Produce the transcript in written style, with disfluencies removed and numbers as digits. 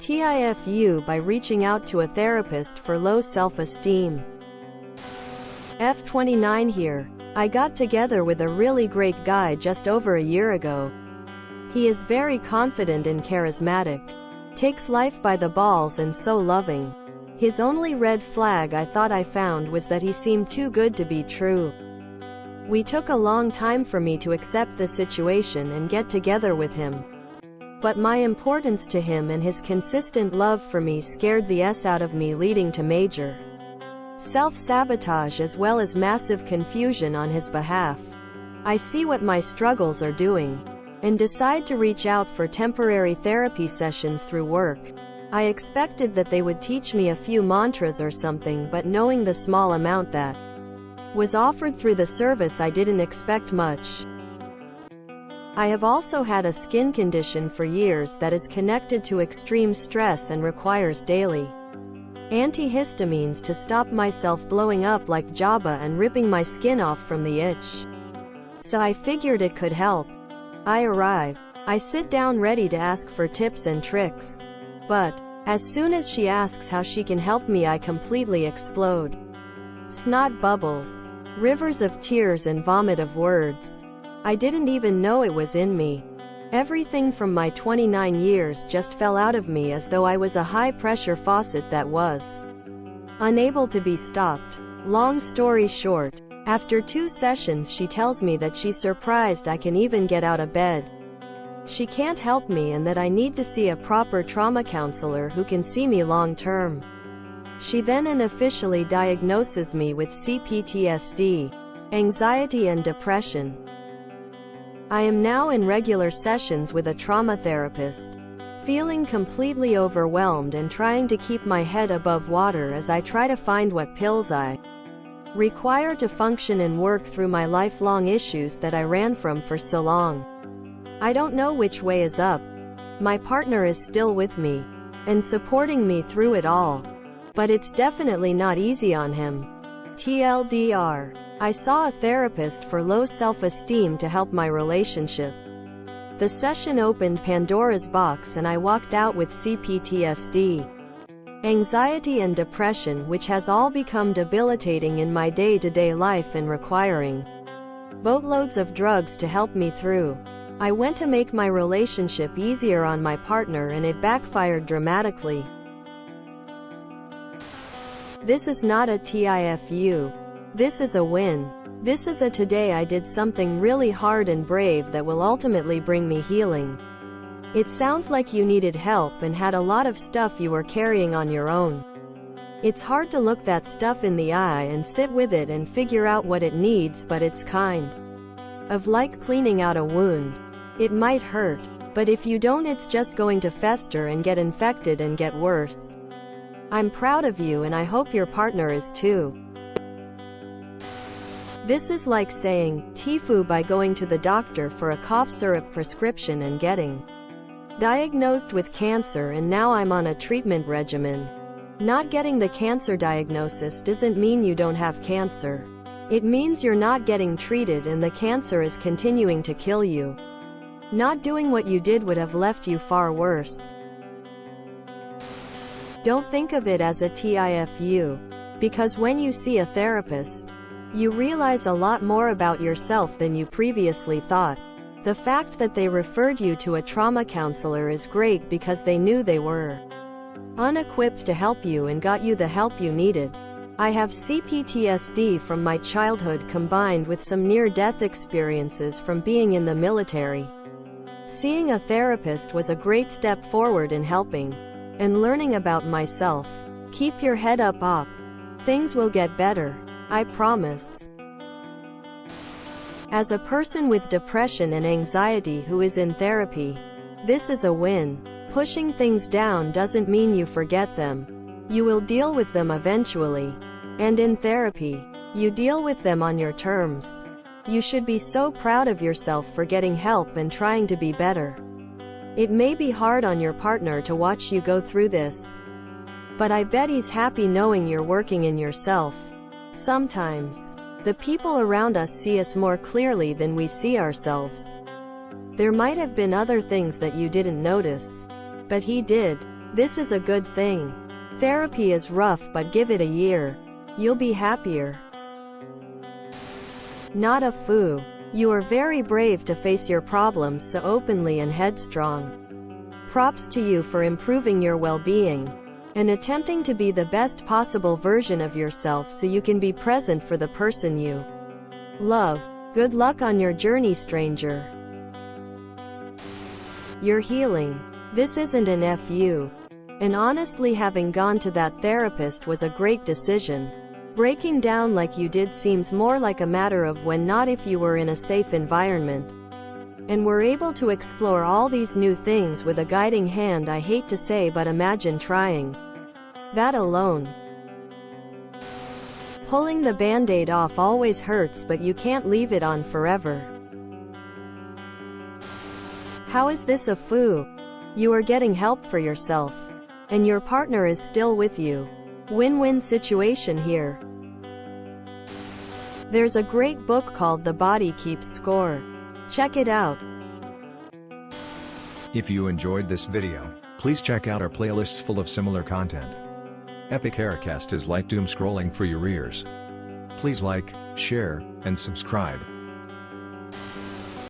TIFU by reaching out to a therapist for low self-esteem. F29 here. I got together with a really great guy just over a year ago. He is very confident and charismatic. Takes life by the balls and so loving. His only red flag I thought I found was that he seemed too good to be true. We took a long time for me to accept the situation and get together with him. But my importance to him and his consistent love for me scared the S out of me, leading to major self-sabotage as well as massive confusion on his behalf. I see what my struggles are doing, and decide to reach out for temporary therapy sessions through work. I expected that they would teach me a few mantras or something, but knowing the small amount that was offered through the service, I didn't expect much. I have also had a skin condition for years that is connected to extreme stress and requires daily antihistamines to stop myself blowing up like Jabba and ripping my skin off from the itch. So I figured it could help. I arrive. I sit down ready to ask for tips and tricks. But as soon as she asks how she can help me, I completely explode. Snot bubbles, rivers of tears and vomit of words. I didn't even know it was in me. Everything from my 29 years just fell out of me as though I was a high-pressure faucet that was unable to be stopped. Long story short, after 2 sessions she tells me that she's surprised I can even get out of bed. She can't help me and that I need to see a proper trauma counselor who can see me long-term. She then unofficially diagnoses me with CPTSD, anxiety and depression. I am now in regular sessions with a trauma therapist, feeling completely overwhelmed and trying to keep my head above water as I try to find what pills I require to function and work through my lifelong issues that I ran from for so long. I don't know which way is up. My partner is still with me and supporting me through it all, but it's definitely not easy on him. TLDR. I saw a therapist for low self-esteem to help my relationship. The session opened Pandora's box and I walked out with CPTSD, anxiety and depression, which has all become debilitating in my day-to-day life and requiring boatloads of drugs to help me through. I went to make my relationship easier on my partner and it backfired dramatically. This is not a TIFU. This is a win. This is a today I did something really hard and brave that will ultimately bring me healing. It sounds like you needed help and had a lot of stuff you were carrying on your own. It's hard to look that stuff in the eye and sit with it and figure out what it needs, but it's kind of like cleaning out a wound. It might hurt, but if you don't, it's just going to fester and get infected and get worse. I'm proud of you and I hope your partner is too. This is like saying TIFU by going to the doctor for a cough syrup prescription and getting diagnosed with cancer, and now I'm on a treatment regimen. Not getting the cancer diagnosis doesn't mean you don't have cancer. It means you're not getting treated and the cancer is continuing to kill you. Not doing what you did would have left you far worse. Don't think of it as a TIFU, because when you see a therapist, you realize a lot more about yourself than you previously thought. The fact that they referred you to a trauma counselor is great because they knew they were unequipped to help you and got you the help you needed. I have CPTSD from my childhood combined with some near-death experiences from being in the military. Seeing a therapist was a great step forward in helping and learning about myself. Keep your head up. Things will get better. I promise. As a person with depression and anxiety who is in therapy, this is a win. Pushing things down doesn't mean you forget them. You will deal with them eventually. And in therapy, you deal with them on your terms. You should be so proud of yourself for getting help and trying to be better. It may be hard on your partner to watch you go through this, but I bet he's happy knowing you're working in yourself. Sometimes, the people around us see us more clearly than we see ourselves. There might have been other things that you didn't notice, but he did. This is a good thing. Therapy is rough, but give it a year. You'll be happier. Not a foo. You are very brave to face your problems so openly and headstrong. Props to you for improving your well-being and attempting to be the best possible version of yourself so you can be present for the person you love. Good luck on your journey, stranger. You're healing. This isn't an FU. And honestly, having gone to that therapist was a great decision. Breaking down like you did seems more like a matter of when, not if. You were in a safe environment and were able to explore all these new things with a guiding hand. I hate to say, but imagine trying that alone. Pulling the band-aid off always hurts, but you can't leave it on forever. How is this a foo? You are getting help for yourself, and your partner is still with you. Win-win situation here. There's a great book called The Body Keeps Score. Check it out. If you enjoyed this video, please check out our playlists full of similar content. Epic Haircast is like doom scrolling for your ears. Please like, share, and subscribe.